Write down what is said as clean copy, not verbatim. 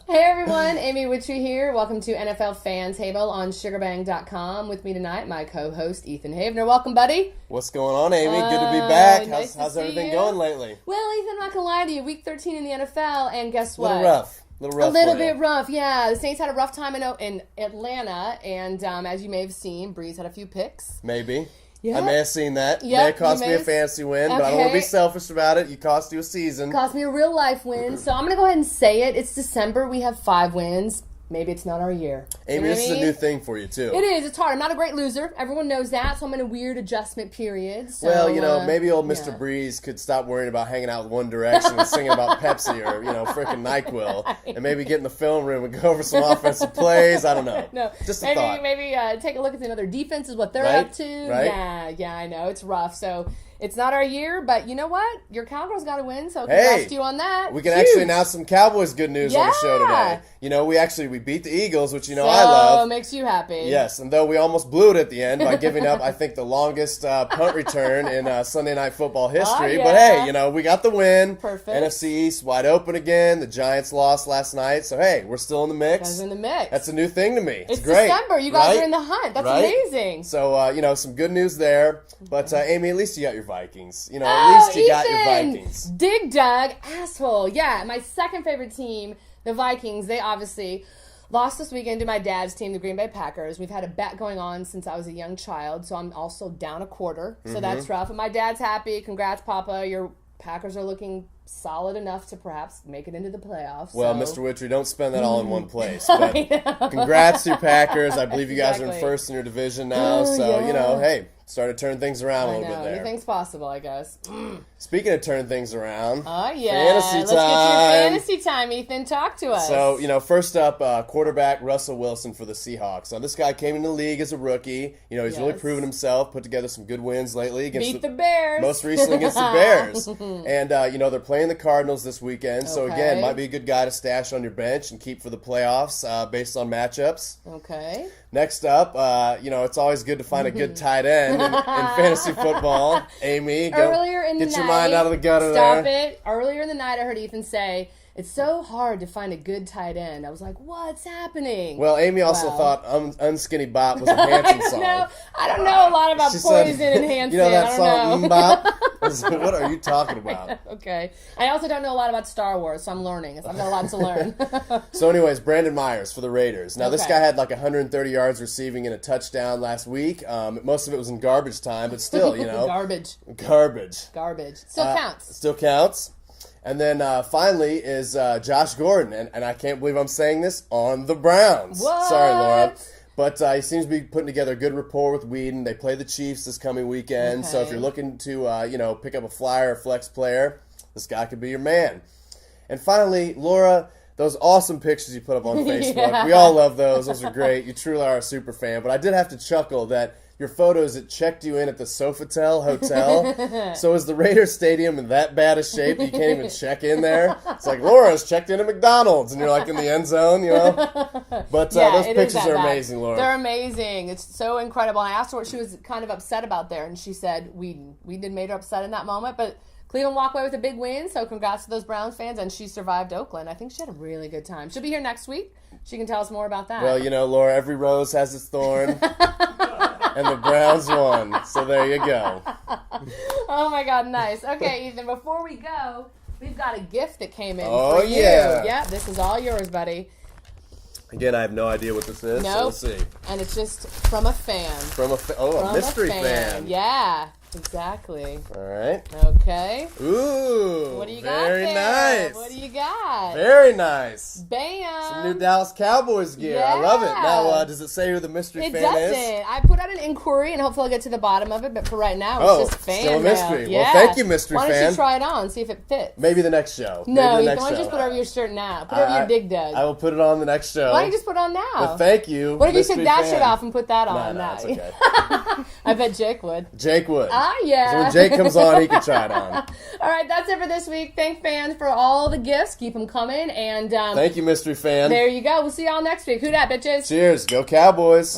Hey everyone, Amy Witry here. Welcome to NFL Fan Table on SugarBang.com. With me tonight, my co-host Ethan Havener. Welcome, buddy. What's going on, Amy? Good to be back. Nice How's to everything see going you. lately? Well, Ethan, I'm not gonna lie to you. Week 13 in the NFL, and guess what? A little rough. A little for you. bit rough, yeah. The Saints had a rough time in Atlanta, and as you may have seen, Breeze had a few picks. Maybe. Yeah. I may have seen that. Yep, May have cost you me may a have- fancy win, but I don't want to be Okay. selfish about it. You cost you a season. Cost me a real life win, so I'm gonna go ahead and say it. It's December. We have 5 wins. Maybe it's not our year. Amy, You know this what is I a mean? new thing for you, too. It is. It's hard. I'm not a great loser. Everyone knows that, so I'm in a weird adjustment period. So, Well, maybe old Mr. yeah. Breeze could stop worrying about hanging out with One Direction and singing about Pepsi or, frickin' NyQuil, and maybe get in the film room and go over some offensive plays. I don't know. No, Just a thought. maybe take a look at the other defenses, what they're Right? up to. Right? Yeah, I know it's rough. So it's not our year, but you know what? Your Cowgirls got to win, so Hey, congrats to you on that. We can Huge. actually announce some Cowboys good news on the show Yeah. today. We beat the Eagles, which I So love. makes you happy. Yes, and though we almost blew it at the end by giving up, I think, the longest punt return in Sunday Night Football history. Oh, But yeah. hey, we got the win. Perfect. NFC East wide open again. The Giants lost last night. So hey, we're still in the You guys mix. are in the mix. That's a new thing to me. it's great. December. You guys right? are in the hunt. That's Right? amazing. So, some good news there. But, Amy, at least you got your Vikings. At Oh, least you got your Ethan! Vikings. Dig Dug, asshole. Yeah, my second favorite team, the Vikings, they obviously lost this weekend to my dad's team, the Green Bay Packers. We've had a bet going on since I was a young child, so I'm also down a quarter. So Mm-hmm. that's rough. And my dad's happy. Congrats, Papa. Your Packers are looking solid enough to perhaps make it into the playoffs. Well, so. Mr. Witry, don't spend that all in one place. But congrats to your Packers. I believe you guys are in Exactly. first in your division now. Oh, So, yeah. hey, started to turn things around a I little know. bit there. Anything's possible, I guess. Speaking of turning things around, Oh, yeah. Fantasy Let's get time. your fantasy time, Ethan. Talk to us. So, first up, quarterback Russell Wilson for the Seahawks. Now, this guy came in the league as a rookie. He's really Yes. proven himself, put together some good wins lately against Beat the Bears. most recently against the Bears. And, they're playing the Cardinals this weekend. So, Okay. again, might be a good guy to stash on your bench and keep for the playoffs based on matchups. Okay. Next up, it's always good to find a good tight end in fantasy football. Amy, Earlier in the get night, your mind out of the gutter stop there. it. Earlier in the night, I heard Ethan say, it's so hard to find a good tight end. I was like, what's happening? Well, Amy also Wow. thought Unskinny Bop was a Hanson song. I don't know a lot about She Poison said, and Hanson. that I song, don't know. Bop? I was like, what are you talking about? Okay. I also don't know a lot about Star Wars, so I'm learning. I've got a lot to learn. So anyways, Brandon Myers for the Raiders. Now, this Okay. guy had like 130 yards receiving and a touchdown last week. Most of it was in garbage time, but still, Garbage. garbage. Still counts. Still counts. And then finally is Josh Gordon. And I can't believe I'm saying this, on the Browns. What? Sorry, Laura. But he seems to be putting together a good rapport with Whedon. They play the Chiefs this coming weekend. So if Okay. you're looking to, pick up a flyer or flex player, this guy could be your man. And finally, Laura, those awesome pictures you put up on Facebook. Yeah. We all love those. Those are great. You truly are a super fan. But I did have to chuckle that your photos, it checked you in at the Sofitel Hotel. So is the Raiders Stadium in that bad a shape that you can't even check in there? It's like, Laura's checked in at McDonald's, and you're like in the end zone, But Yeah, those it is pictures that are bad. amazing, Laura. They're amazing. It's so incredible. And I asked her what she was kind of upset about there, and she said Whedon made her upset in that moment, but Cleveland walked away with a big win, so congrats to those Browns fans, and she survived Oakland. I think she had a really good time. She'll be here next week. She can tell us more about that. Well, Laura, every rose has its thorn, and the Browns won. So there you go. Oh my God, nice. Okay, Ethan, before we go, we've got a gift that came in Oh, for you. yeah. Yeah, this is all yours, buddy. Again, I have no idea what this is, so Nope. let's see. And it's just from a fan. From a mystery fan. Yeah, exactly. All right. Okay. Ooh. What do you got very there? nice. What do you got? Very nice. Bam. Some new Dallas Cowboys gear. I love it. Yeah. Now, does it say who the mystery It fan doesn't. is? I put out an inquiry, and hopefully I'll get to the bottom of it. But for right now, Oh, it's just fan still a mail. mystery. Well, Yeah. thank you, mystery Why don't fan. you try it on, see if it fits? Maybe the next show. No, Maybe you the don't next just show. put over your shirt now. Put over your dig dug. I will put it on the next show. Why don't you just put it on now? But thank you. What if you mystery took that fan. shirt off and put that on? No, it's okay. I bet Jake would. Jake would. Ah, yeah. So when Jake comes on, he can try it on. All right, that's it for this week. Thank fans for all the gifts. Keep them coming. And Thank you, mystery fan. there you go. We'll see y'all next week. Who dat, bitches? Cheers. Go Cowboys.